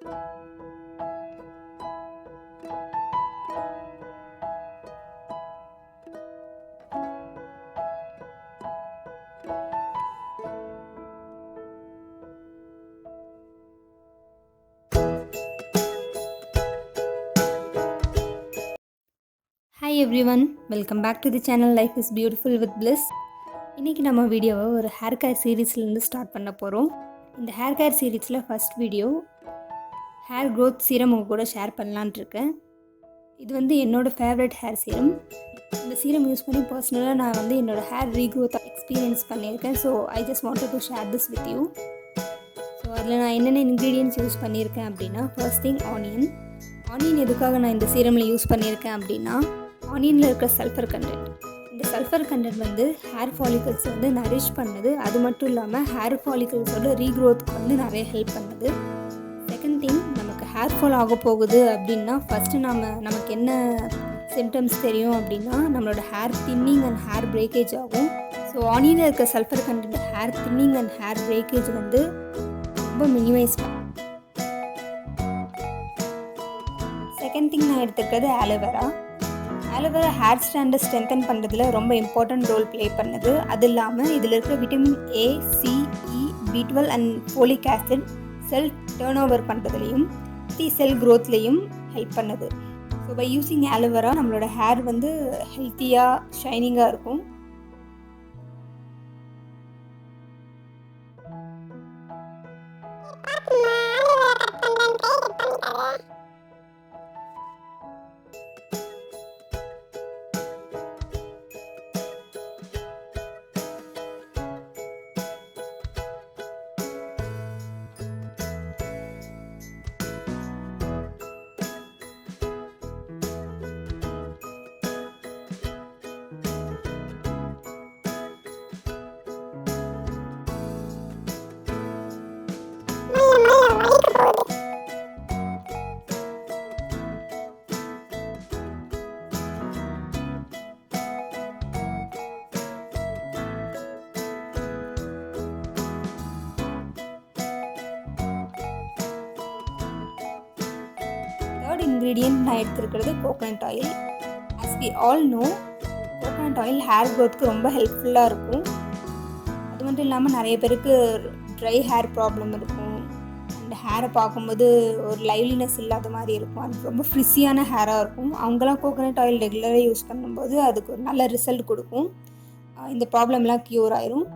Hi everyone, welcome back to the channel Life is Beautiful with Bliss. இன்றைக்கி நம்ம வீடியோவை ஒரு ஹேர் கேர் சீரீஸ்லேருந்து ஸ்டார்ட் பண்ண போகிறோம். இந்த ஹேர் கேர் சீரீஸில் first video hair growth serum உங்கள் கூட ஷேர் பண்ணலான் இருக்கேன். இது வந்து என்னோடய ஃபேவரட் ஹேர் சீரம். இந்த சீரம் யூஸ் பண்ணி பர்சனலாக நான் வந்து என்னோடய ஹேர் ரீக்ரோத் எக்ஸ்பீரியன்ஸ் பண்ணியிருக்கேன். So I just wanted to share this with you. So அதில் நான் என்னென்ன இன்க்ரீடியன்ட்ஸ் யூஸ் பண்ணியிருக்கேன் அப்படின்னா, ஃபர்ஸ்ட் திங் ஆனியன் எதுக்காக நான் இந்த சீரமில் யூஸ் பண்ணியிருக்கேன் அப்படின்னா, ஆனியனில் இருக்கிற சல்ஃபர் கண்டென்ட். இந்த சல்ஃபர் கண்டென்ட் வந்து ஹேர் ஃபாலிகல்ஸ் வந்து நரிஷ் பண்ணுது. அது மட்டும் இல்லாமல் ஹேர் ஃபாலிகல்ஸோட ரீக்ரோத்துக்கு வந்து நிறைய ஹெல்ப் பண்ணுது. செகண்ட் திங், நமக்கு ஹேர் ஃபால் ஆக போகுது அப்படின்னா ஃபஸ்ட்டு நமக்கு என்ன சிம்டம்ஸ் தெரியும் அப்படின்னா, நம்மளோட hair thinning and hair breakage ஆகும். ஸோ ஆனியனில் இருக்க sulphur content hair thinning and hair breakage வந்து ரொம்ப மினிமைஸ் பண்ணும். செகண்ட் திங் நான் எடுத்துக்கிறது ஆலோவேரா ஹேர் ஸ்டாண்டை ஸ்ட்ரென்தன் பண்ணுறதுல ரொம்ப இம்பார்ட்டன்ட் ரோல் ப்ளே பண்ணுது. அது இல்லாமல் இதில் இருக்கிற vitamin A, C, E, B12 and folic acid cell turn over பண்ணுறதுலையும் செல் க்ரோத்லேயும் ஹெல்ப் பண்ணுது. ஸோ பை யூஸிங் ஆலோவேரா நம்மளோட ஹேர் வந்து ஹெல்த்தியாக ஷைனிங்காக இருக்கும். தேர்ட் இன்க்ரீடியன்ட் நான் எடுத்துருக்கிறது coconut oil. As we all know, coconut oil hair க்ரோத்துக்கு ரொம்ப ஹெல்ப்ஃபுல்லாக இருக்கும். அது மட்டும் இல்லாமல் நிறைய பேருக்கு ட்ரை ஹேர் ப்ராப்ளம் இருக்கும். அந்த ஹேரை பார்க்கும்போது ஒரு லைவ்லினஸ் இல்லாத மாதிரி இருக்கும். அது ரொம்ப ஃப்ரிஸியான ஹேராக இருக்கும். அவங்களாம் கோகோனட் ஆயில் ரெகுலராக யூஸ் பண்ணும்போது அதுக்கு ஒரு நல்ல ரிசல்ட் கொடுக்கும். இந்த ப்ராப்ளம்லாம் க்யூர் ஆயிரும்.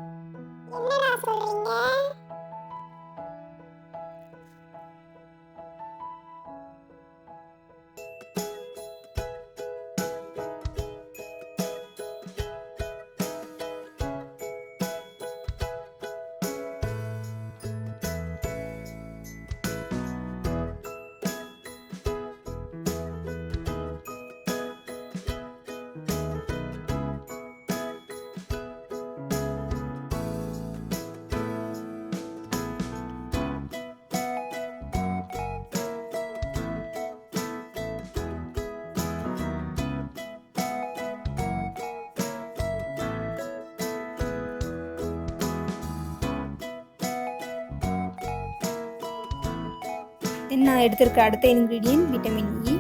நான் எடுத்திருக்க அடுத்த இன்க்ரீடியன்ட் விட்டமின் இ.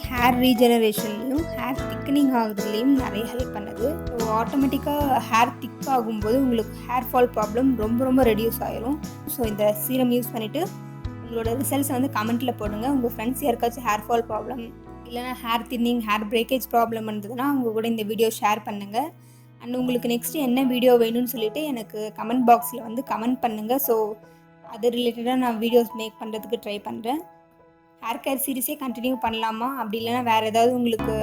ஹேர் ரீஜெனரேஷன்லையும் ஹேர் திக்கனிங் ஆகுறதுலையும் நிறைய ஹெல்ப் பண்ணுது. ஸோ ஆட்டோமேட்டிக்காக ஹேர் திக் ஆகும்போது உங்களுக்கு ஹேர் ஃபால் ப்ராப்ளம் ரொம்ப ரெடியூஸ் ஆயிரும். ஸோ இந்த சீரம் யூஸ் பண்ணிவிட்டு உங்களோட ரிசல்ட்ஸை வந்து கமெண்ட்டில் போடுங்க. உங்கள் ஃப்ரெண்ட்ஸ் யாருக்காச்சும் ஹேர் ஃபால் ப்ராப்ளம் இல்லைனா hair thinning hair breakage problem இருந்ததுன்னா அவங்க கூட இந்த வீடியோ ஷேர் பண்ணுங்கள். அண்ட் உங்களுக்கு நெக்ஸ்ட்டு என்ன வீடியோ வேணும்னு சொல்லிவிட்டு எனக்கு கமெண்ட் பாக்ஸில் வந்து கமெண்ட் பண்ணுங்கள். ஸோ அது ரிலேட்டடாக நான் வீடியோஸ் மேக் பண்ணுறதுக்கு ட்ரை பண்ணுறேன். ஹேர் கேர் சீரீஸே கண்டினியூ பண்ணலாமா, அப்படி இல்லைனா வேறு ஏதாவது உங்களுக்கு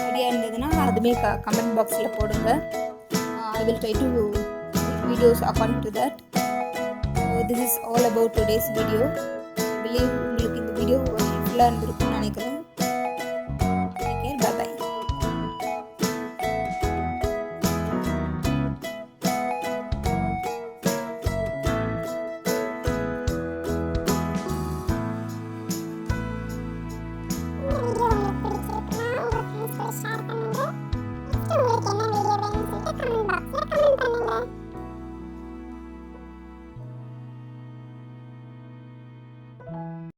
ஐடியா இருந்ததுன்னா அதுவுமே கமெண்ட் பாக்ஸில் போடுங்க. I will try to videos according to that. So this is all about today's video. Believe உங்களுக்கு இந்த வீடியோ ஹெல்ப்ஃபுல்லாக இருந்திருக்கும்னு நினைக்கிறேன்.